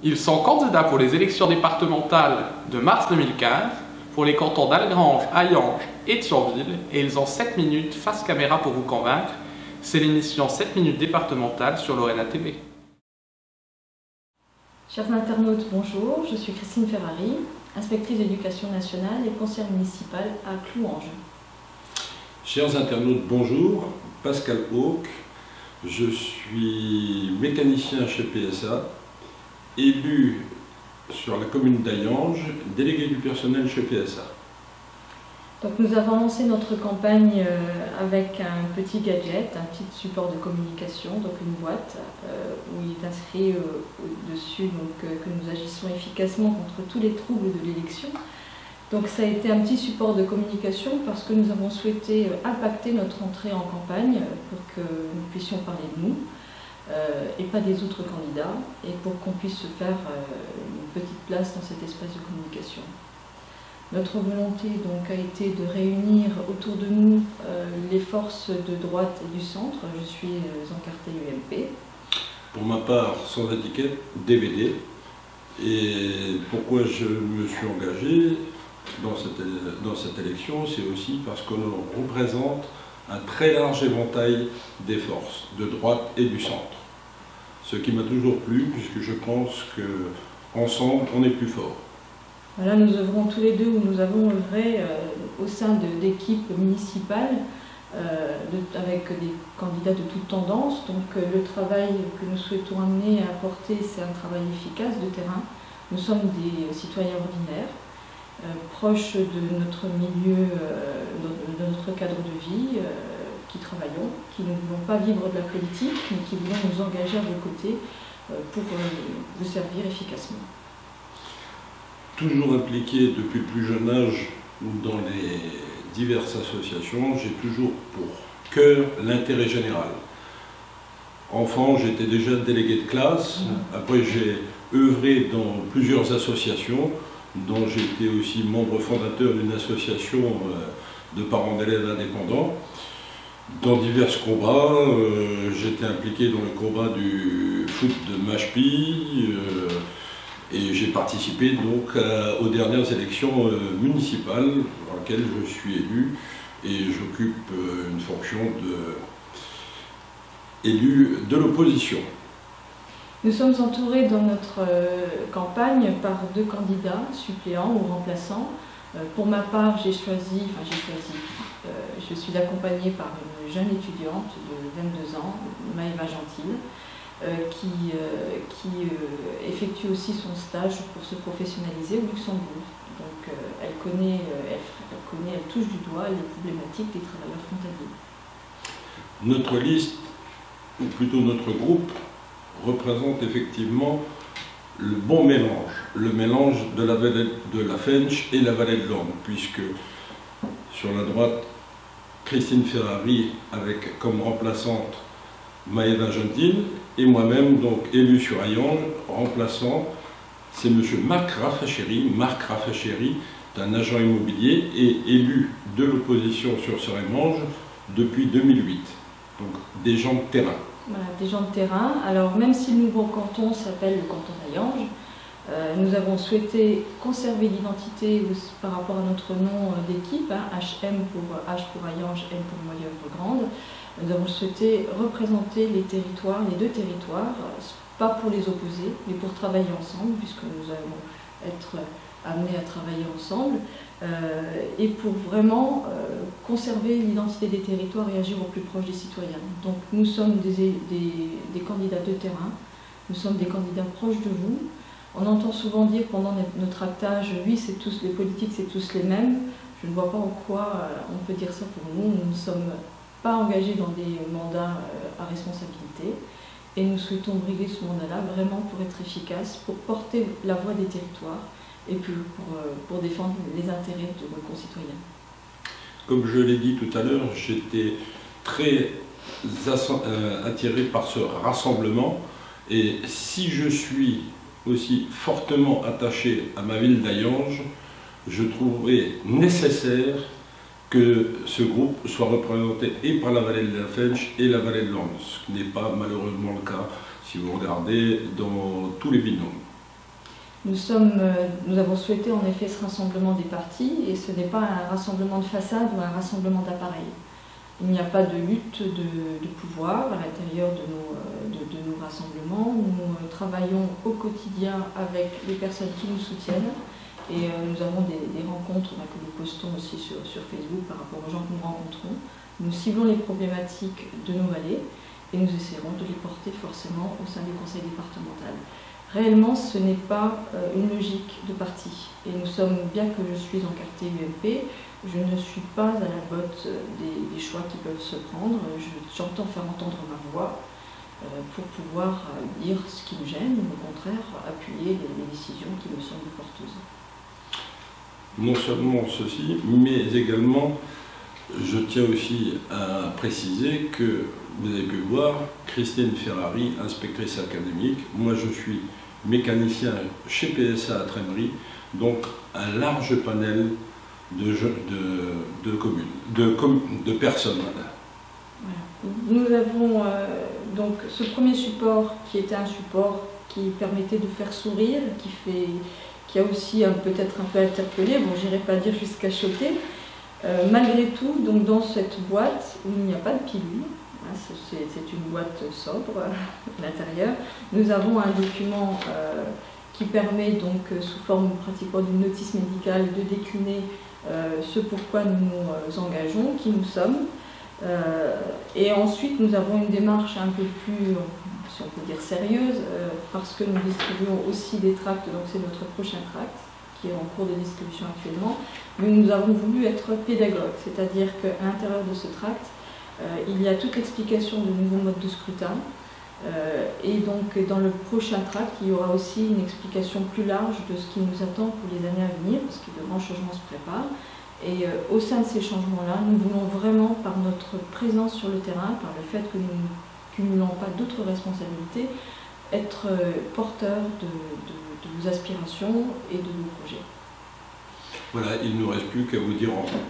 Ils sont candidats pour les élections départementales de mars 2015 pour les cantons d'Algrange, Hayange et Thionville et ils ont 7 minutes face caméra pour vous convaincre. C'est l'émission 7 minutes départementale sur Lorena TV. Chers internautes, bonjour, je suis Christine Ferrari, inspectrice d'éducation nationale et conseillère municipale à Clouange. Chers internautes, bonjour, Pascal Hauck, je suis mécanicien chez PSA, élu sur la commune d'Hayange, délégué du personnel chez PSA. Donc nous avons lancé notre campagne avec un petit gadget, un petit support de communication, donc une boîte où il est inscrit au-dessus que nous agissons efficacement contre tous les troubles de l'élection. Donc ça a été un petit support de communication parce que nous avons souhaité impacter notre entrée en campagne pour que nous puissions parler de nous et pas des autres candidats et pour qu'on puisse se faire une petite place dans cet espace de communication. Notre volonté donc a été de réunir autour de nous les forces de droite et du centre. Je suis encartée UMP. Pour ma part, sans étiquette, DVD. Et pourquoi je me suis engagé dans cette élection, c'est aussi parce qu'on représente un très large éventail des forces, de droite et du centre. Ce qui m'a toujours plu, puisque je pense qu'ensemble, on est plus fort. Voilà, nous œuvrons tous les deux, où nous avons œuvré au sein d'équipes municipales avec des candidats de toutes tendances. Donc le travail que nous souhaitons amener à apporter, c'est un travail efficace de terrain. Nous sommes des citoyens ordinaires, proches de notre milieu, de notre cadre de vie, qui travaillons, qui ne voulons pas vivre de la politique, mais qui voulons nous engager à vos côtés pour vous servir efficacement. Toujours impliqué depuis le plus jeune âge dans les diverses associations, j'ai toujours pour cœur l'intérêt général. Enfant, j'étais déjà délégué de classe, après j'ai œuvré dans plusieurs associations, dont j'ai été aussi membre fondateur d'une association de parents d'élèves indépendants. Dans divers combats, j'étais impliqué dans le combat du foot de Machepy, et j'ai participé donc aux dernières élections municipales dans lesquelles je suis élu et j'occupe une fonction d'élu de l'opposition. Nous sommes entourés dans notre campagne par 2 candidats suppléants ou remplaçants. Pour ma part, je suis accompagnée par une jeune étudiante de 22 ans, Maëva Gentil, qui effectue aussi son stage pour se professionnaliser au Luxembourg. Donc elle touche du doigt les problématiques des travailleurs frontaliers. Notre liste, ou plutôt notre groupe, représente effectivement le bon mélange, le mélange de la vallée de la Fensch et la vallée de l'Orne, puisque sur la droite, Christine Ferrari avec comme remplaçante Maëva Gentil, et moi-même, donc élu sur Hayange, remplaçant, c'est M. Marc Raffacherry. Marc Raffacherry est un agent immobilier et élu de l'opposition sur Seremange depuis 2008. Donc des gens de terrain. Voilà, des gens de terrain. Alors même si le nouveau canton s'appelle le canton d'Hayange, nous avons souhaité conserver l'identité par rapport à notre nom d'équipe, HM pour H pour Hayange, M pour Moyeuvre-Grande. Nous avons souhaité représenter les territoires, les 2 territoires, pas pour les opposer, mais pour travailler ensemble, puisque nous allons être amenés à travailler ensemble, et pour vraiment conserver l'identité des territoires et agir au plus proche des citoyens. Donc nous sommes des candidats de terrain, nous sommes des candidats proches de vous. On entend souvent dire pendant notre actage, oui, les politiques, c'est tous les mêmes. Je ne vois pas en quoi on peut dire ça pour nous. Nous ne sommes pas engagés dans des mandats à responsabilité et nous souhaitons briguer ce mandat-là vraiment pour être efficace, pour porter la voix des territoires et puis pour défendre les intérêts de nos concitoyens. Comme je l'ai dit tout à l'heure, j'étais très attiré par ce rassemblement et si je suis aussi fortement attaché à ma ville d'Hayange, je trouverais nécessaire que ce groupe soit représenté et par la vallée de la Fensch et la vallée de l'Orne, ce qui n'est pas malheureusement le cas si vous regardez dans tous les binômes. Nous avons souhaité en effet ce rassemblement des partis, et ce n'est pas un rassemblement de façade ou un rassemblement d'appareil. Il n'y a pas de lutte de pouvoir à l'intérieur de nos rassemblements. Nous travaillons au quotidien avec les personnes qui nous soutiennent, et nous avons des rencontres que nous postons aussi sur Facebook par rapport aux gens que nous rencontrons. Nous ciblons les problématiques de nos vallées et nous essaierons de les porter forcément au sein du conseil départemental. Réellement, ce n'est pas une logique de parti. Et nous sommes, bien que je suis encartée UMP, je ne suis pas à la botte des choix qui peuvent se prendre. J'entends faire entendre ma voix pour pouvoir dire ce qui me gêne, ou au contraire appuyer les décisions qui me semblent porteuses. Non seulement ceci, mais également, je tiens aussi à préciser que vous avez pu voir Christine Ferrari, inspectrice académique. Moi, je suis mécanicien chez PSA à Trémery, donc un large panel de personnes. Voilà. Nous avons donc ce premier support qui était un support qui permettait de faire sourire, qui a aussi peut-être un peu interpellé, bon, j'irai pas dire jusqu'à choquer. Malgré tout, donc dans cette boîte où il n'y a pas de pilule, c'est une boîte sobre à l'intérieur, nous avons un document qui permet donc sous forme pratiquement d'une notice médicale de décliner ce pourquoi nous nous engageons, qui nous sommes. Et ensuite nous avons une démarche un peu plus, si on peut dire, sérieuse, parce que nous distribuons aussi des tracts, donc c'est notre prochain tract qui est en cours de distribution actuellement, mais nous avons voulu être pédagogues, c'est-à-dire qu'à l'intérieur de ce tract, il y a toute l'explication de nouveaux modes de scrutin, et donc dans le prochain tract, il y aura aussi une explication plus large de ce qui nous attend pour les années à venir, parce que de grands changements se préparent. Et au sein de ces changements-là, nous voulons vraiment, par notre présence sur le terrain, par le fait que nous ne cumulons pas d'autres responsabilités, être porteurs de vos aspirations et de vos projets. Voilà, il ne nous reste plus qu'à vous dire au revoir.